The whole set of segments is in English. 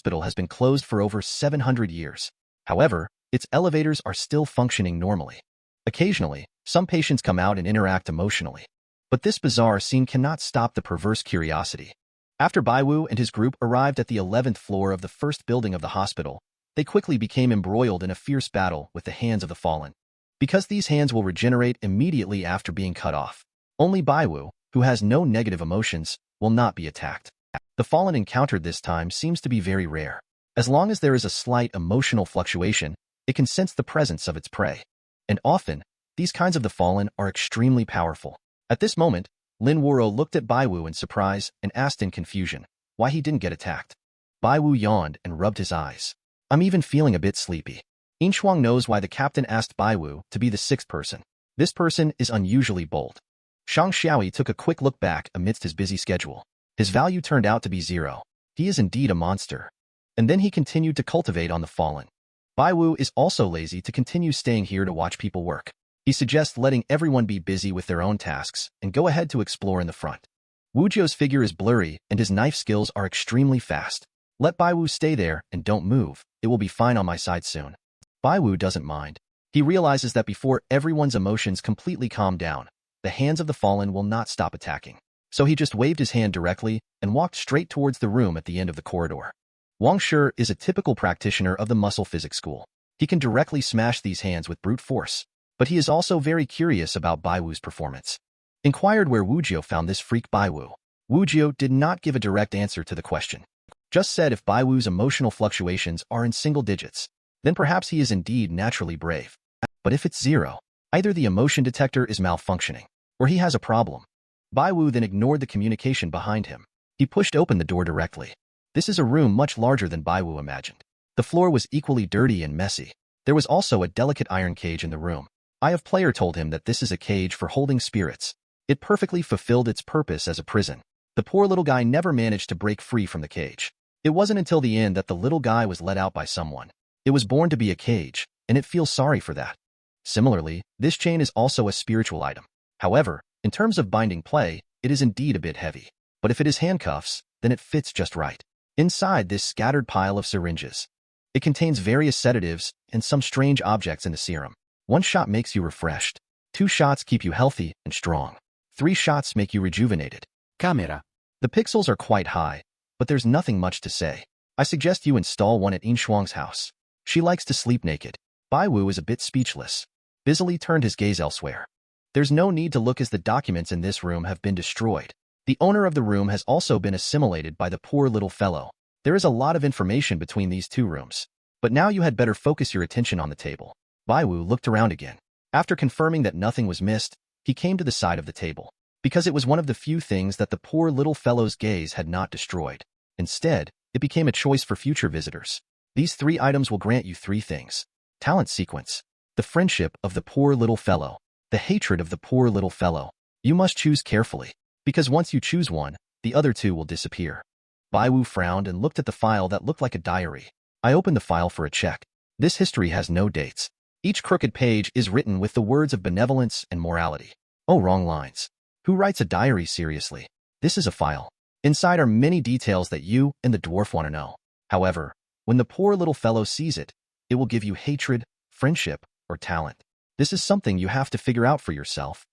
hospital has been closed for over 700 years. However, its elevators are still functioning normally. Occasionally, some patients come out and interact emotionally. But this bizarre scene cannot stop the perverse curiosity. After Bai Wu and his group arrived at the 11th floor of the first building of the hospital, they quickly became embroiled in a fierce battle with the hands of the fallen. Because these hands will regenerate immediately after being cut off, only Bai Wu, who has no negative emotions, will not be attacked. The fallen encountered this time seems to be very rare. As long as there is a slight emotional fluctuation, it can sense the presence of its prey. And often, these kinds of the fallen are extremely powerful. At this moment, Lin Wuo looked at Bai Wu in surprise and asked in confusion why he didn't get attacked. Bai Wu yawned and rubbed his eyes. I'm even feeling a bit sleepy. Inshuang knows why the captain asked Bai Wu to be the sixth person. This person is unusually bold. Shang Xiaoyi took a quick look back amidst his busy schedule. His value turned out to be 0. He is indeed a monster. And then he continued to cultivate on the fallen. Bai Wu is also lazy to continue staying here to watch people work. He suggests letting everyone be busy with their own tasks and go ahead to explore in the front. Wu Jiu's figure is blurry and his knife skills are extremely fast. Let Bai Wu stay there and don't move. It will be fine on my side soon. Bai Wu doesn't mind. He realizes that before everyone's emotions completely calm down, the hands of the fallen will not stop attacking. So he just waved his hand directly and walked straight towards the room at the end of the corridor. Wang Shi is a typical practitioner of the muscle physics school. He can directly smash these hands with brute force, but he is also very curious about Bai Wu's performance. Inquired where Wu Jiu found this freak Bai Wu. Wu Jiu did not give a direct answer to the question. Just said if Bai Wu's emotional fluctuations are in single digits, then perhaps he is indeed naturally brave. But if it's 0, either the emotion detector is malfunctioning, or he has a problem. Bai Wu then ignored the communication behind him. He pushed open the door directly. This is a room much larger than Bai Wu imagined. The floor was equally dirty and messy. There was also a delicate iron cage in the room. Eye of Player told him that this is a cage for holding spirits. It perfectly fulfilled its purpose as a prison. The poor little guy never managed to break free from the cage. It wasn't until the end that the little guy was let out by someone. It was born to be a cage, and it feels sorry for that. Similarly, this chain is also a spiritual item. However, in terms of binding play, it is indeed a bit heavy. But if it is handcuffs, then it fits just right. Inside this scattered pile of syringes, it contains various sedatives and some strange objects in the serum. 1 shot makes you refreshed. 2 shots keep you healthy and strong. 3 shots make you rejuvenated. Camera. The pixels are quite high, but there's nothing much to say. I suggest you install one at Inshuang's house. She likes to sleep naked. Bai Wu is a bit speechless. Busily turned his gaze elsewhere. There's no need to look as the documents in this room have been destroyed. The owner of the room has also been assimilated by the poor little fellow. There is a lot of information between these 2 rooms. But now you had better focus your attention on the table. Bai Wu looked around again. After confirming that nothing was missed, he came to the side of the table. Because it was one of the few things that the poor little fellow's gaze had not destroyed. Instead, it became a choice for future visitors. These 3 items will grant you 3 things. Talent sequence. The friendship of the poor little fellow. The hatred of the poor little fellow. You must choose carefully, because once you choose one, the other 2 will disappear. Bai Wu frowned and looked at the file that looked like a diary. I opened the file for a check. This history has no dates. Each crooked page is written with the words of benevolence and morality. Oh, wrong lines. Who writes a diary seriously? This is a file. Inside are many details that you and the dwarf want to know. However, when the poor little fellow sees it, it will give you hatred, friendship, or talent. This is something you have to figure out for yourself.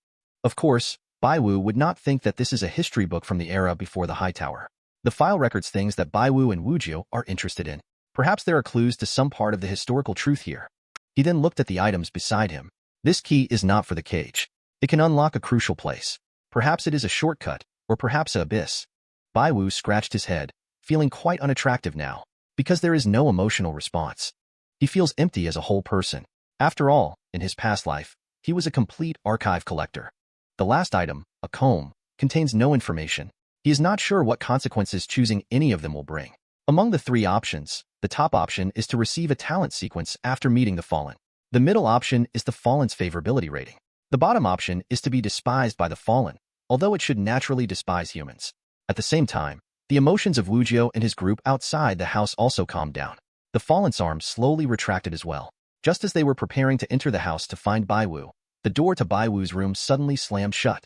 Of course, Bai Wu would not think that this is a history book from the era before the High Tower. The file records things that Bai Wu and Wu Jiu are interested in. Perhaps there are clues to some part of the historical truth here. He then looked at the items beside him. This key is not for the cage. It can unlock a crucial place. Perhaps it is a shortcut, or perhaps an abyss. Bai Wu scratched his head, feeling quite unattractive now, because there is no emotional response. He feels empty as a whole person. After all, in his past life, he was a complete archive collector. The last item, a comb, contains no information. He is not sure what consequences choosing any of them will bring. Among the 3 options, the top option is to receive a talent sequence after meeting the fallen. The middle option is the fallen's favorability rating. The bottom option is to be despised by the fallen, although it should naturally despise humans. At the same time, the emotions of Wu Jiu and his group outside the house also calmed down. The fallen's arm slowly retracted as well. Just as they were preparing to enter the house to find Bai Wu, the door to Bai Wu's room suddenly slammed shut.